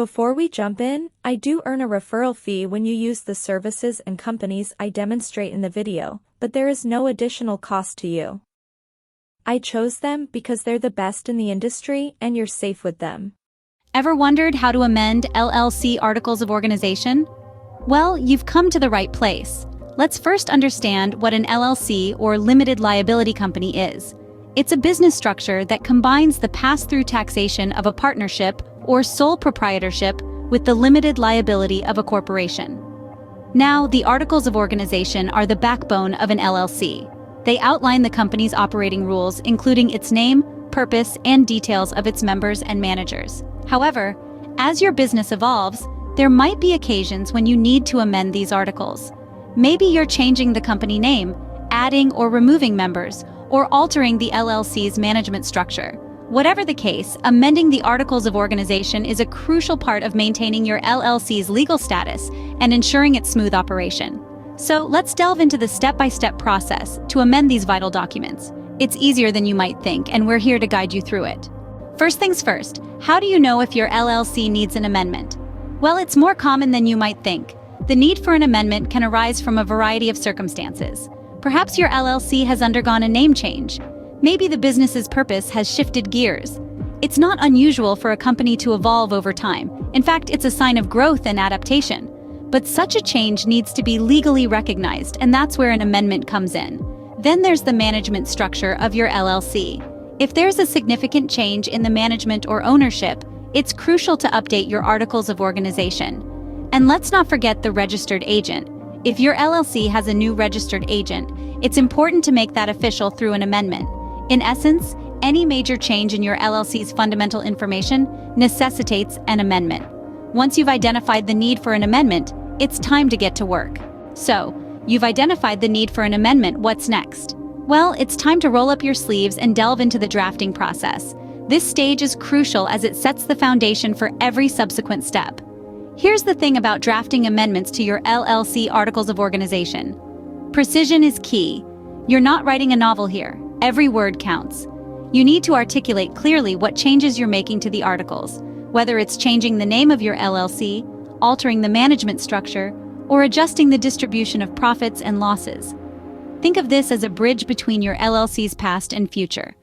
Before we jump in, I do earn a referral fee when you use the services and companies I demonstrate in the video, but there is no additional cost to you. I chose them because they're the best in the industry and you're safe with them. Ever wondered how to amend LLC articles of organization? Well, you've come to the right place. Let's first understand what an LLC or limited liability company is. It's a business structure that combines the pass-through taxation of a partnership or sole proprietorship with the limited liability of a corporation. Now, the articles of organization are the backbone of an LLC. They outline the company's operating rules, including its name, purpose, and details of its members and managers. However, as your business evolves, there might be occasions when you need to amend these articles. Maybe you're changing the company name, adding or removing members, or altering the LLC's management structure. Whatever the case, amending the articles of organization is a crucial part of maintaining your LLC's legal status and ensuring its smooth operation. So let's delve into the step-by-step process to amend these vital documents. It's easier than you might think, and we're here to guide you through it. First things first, how do you know if your LLC needs an amendment? Well, it's more common than you might think. The need for an amendment can arise from a variety of circumstances. Perhaps your LLC has undergone a name change. Maybe the business's purpose has shifted gears. It's not unusual for a company to evolve over time. In fact, it's a sign of growth and adaptation. But such a change needs to be legally recognized, and that's where an amendment comes in. Then there's the management structure of your LLC. If there's a significant change in the management or ownership, it's crucial to update your articles of organization. And let's not forget the registered agent. If your LLC has a new registered agent, it's important to make that official through an amendment. In essence, any major change in your LLC's fundamental information necessitates an amendment. Once you've identified the need for an amendment, it's time to get to work. So, you've identified the need for an amendment, what's next? Well, it's time to roll up your sleeves and delve into the drafting process. This stage is crucial as it sets the foundation for every subsequent step. Here's the thing about drafting amendments to your LLC articles of organization. Precision is key. You're not writing a novel here. Every word counts. You need to articulate clearly what changes you're making to the articles, whether it's changing the name of your LLC, altering the management structure, or adjusting the distribution of profits and losses. Think of this as a bridge between your LLC's past and future.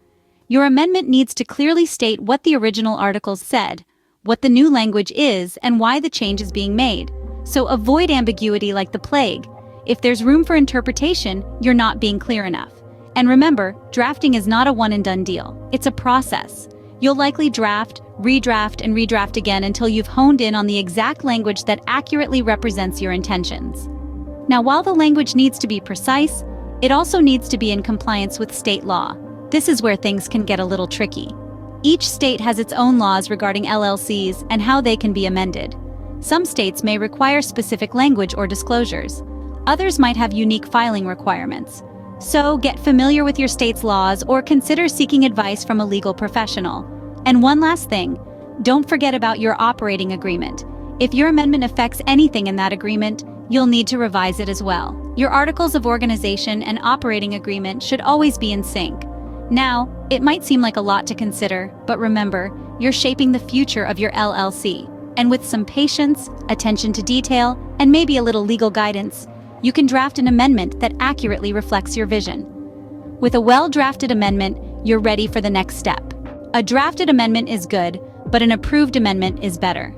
Your amendment needs to clearly state what the original articles said, what the new language is, and why the change is being made. So avoid ambiguity like the plague. If there's room for interpretation, you're not being clear enough. And remember, drafting is not a one-and-done deal. It's a process. You'll likely draft, redraft, and redraft again until you've honed in on the exact language that accurately represents your intentions. Now, while the language needs to be precise, it also needs to be in compliance with state law. This is where things can get a little tricky. Each state has its own laws regarding LLCs and how they can be amended. Some states may require specific language or disclosures. Others might have unique filing requirements. So get familiar with your state's laws or consider seeking advice from a legal professional. And one last thing, don't forget about your operating agreement. If your amendment affects anything in that agreement, you'll need to revise it as well. Your articles of organization and operating agreement should always be in sync. Now, it might seem like a lot to consider, but remember, you're shaping the future of your LLC. And with some patience, attention to detail, and maybe a little legal guidance, you can draft an amendment that accurately reflects your vision. With a well-drafted amendment, you're ready for the next step. A drafted amendment is good, but an approved amendment is better.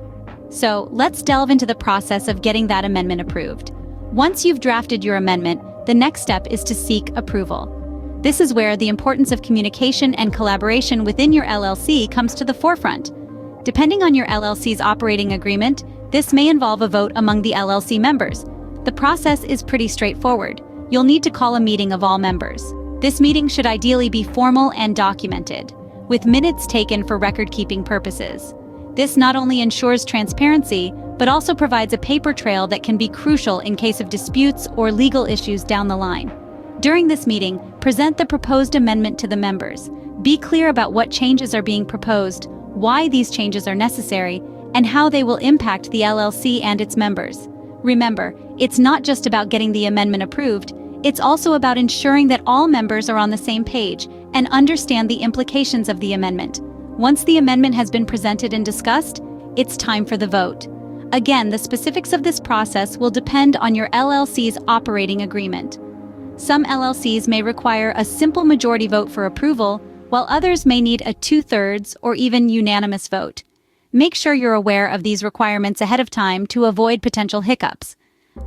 So let's delve into the process of getting that amendment approved. Once you've drafted your amendment, the next step is to seek approval. This is where the importance of communication and collaboration within your LLC comes to the forefront. Depending on your LLC's operating agreement, this may involve a vote among the LLC members. The process is pretty straightforward. You'll need to call a meeting of all members. This meeting should ideally be formal and documented, with minutes taken for record-keeping purposes. This not only ensures transparency, but also provides a paper trail that can be crucial in case of disputes or legal issues down the line. During this meeting, present the proposed amendment to the members. Be clear about what changes are being proposed, why these changes are necessary, and how they will impact the LLC and its members. Remember, it's not just about getting the amendment approved, it's also about ensuring that all members are on the same page and understand the implications of the amendment. Once the amendment has been presented and discussed, it's time for the vote. Again, the specifics of this process will depend on your LLC's operating agreement. Some LLCs may require a simple majority vote for approval, while others may need a 2/3 or even unanimous vote. Make sure you're aware of these requirements ahead of time to avoid potential hiccups.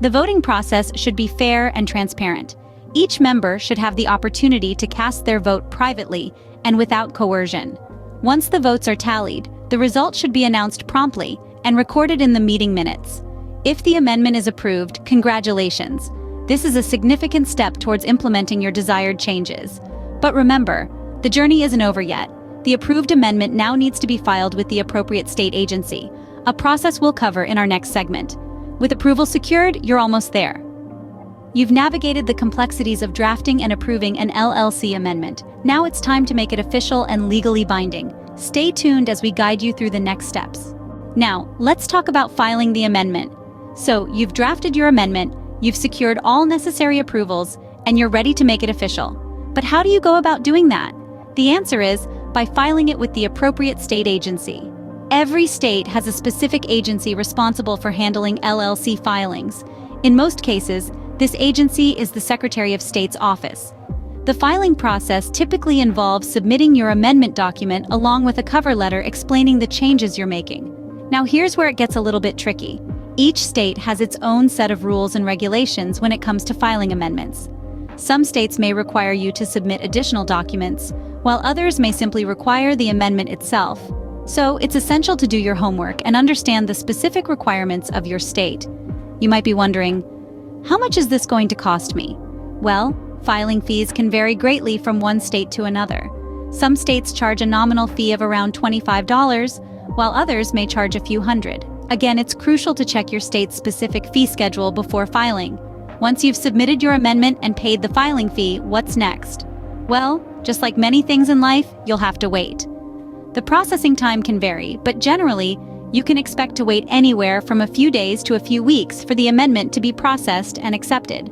The voting process should be fair and transparent. Each member should have the opportunity to cast their vote privately and without coercion. Once the votes are tallied, the result should be announced promptly and recorded in the meeting minutes. If the amendment is approved, congratulations. This is a significant step towards implementing your desired changes. But remember, the journey isn't over yet. The approved amendment now needs to be filed with the appropriate state agency, a process we'll cover in our next segment. With approval secured, you're almost there. You've navigated the complexities of drafting and approving an LLC amendment. Now it's time to make it official and legally binding. Stay tuned as we guide you through the next steps. Now, let's talk about filing the amendment. So, you've drafted your amendment, you've secured all necessary approvals, and you're ready to make it official. But how do you go about doing that? The answer is by filing it with the appropriate state agency. Every state has a specific agency responsible for handling LLC filings. In most cases, this agency is the Secretary of State's office. The filing process typically involves submitting your amendment document along with a cover letter explaining the changes you're making. Now here's where it gets a little bit tricky. Each state has its own set of rules and regulations when it comes to filing amendments. Some states may require you to submit additional documents, while others may simply require the amendment itself. So it's essential to do your homework and understand the specific requirements of your state. You might be wondering, how much is this going to cost me? Well, filing fees can vary greatly from one state to another. Some states charge a nominal fee of around $25, while others may charge a few hundred. Again, it's crucial to check your state's specific fee schedule before filing. Once you've submitted your amendment and paid the filing fee, what's next? Well, just like many things in life, you'll have to wait. The processing time can vary, but generally, you can expect to wait anywhere from a few days to a few weeks for the amendment to be processed and accepted.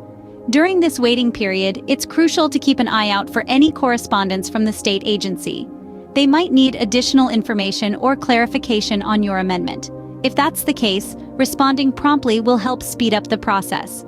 During this waiting period, it's crucial to keep an eye out for any correspondence from the state agency. They might need additional information or clarification on your amendment. If that's the case, responding promptly will help speed up the process.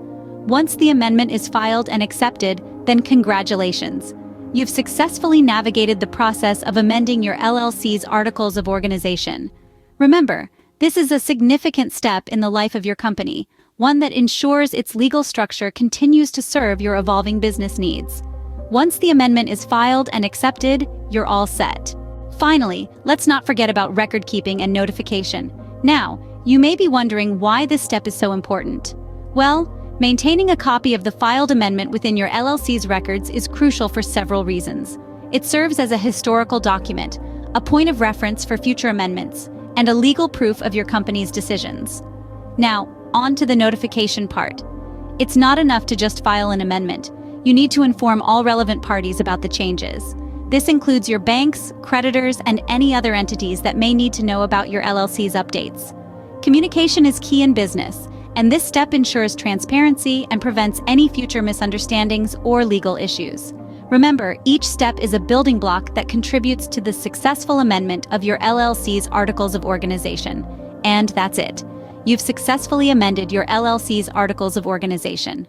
Once the amendment is filed and accepted, then congratulations. You've successfully navigated the process of amending your LLC's articles of organization. Remember, this is a significant step in the life of your company, one that ensures its legal structure continues to serve your evolving business needs. Once the amendment is filed and accepted, you're all set. Finally, let's not forget about record keeping and notification. Now, you may be wondering why this step is so important. Well, maintaining a copy of the filed amendment within your LLC's records is crucial for several reasons. It serves as a historical document, a point of reference for future amendments, and a legal proof of your company's decisions. Now, on to the notification part. It's not enough to just file an amendment. You need to inform all relevant parties about the changes. This includes your banks, creditors, and any other entities that may need to know about your LLC's updates. Communication is key in business, and this step ensures transparency and prevents any future misunderstandings or legal issues. Remember, each step is a building block that contributes to the successful amendment of your LLC's Articles of Organization. And that's it. You've successfully amended your LLC's Articles of Organization.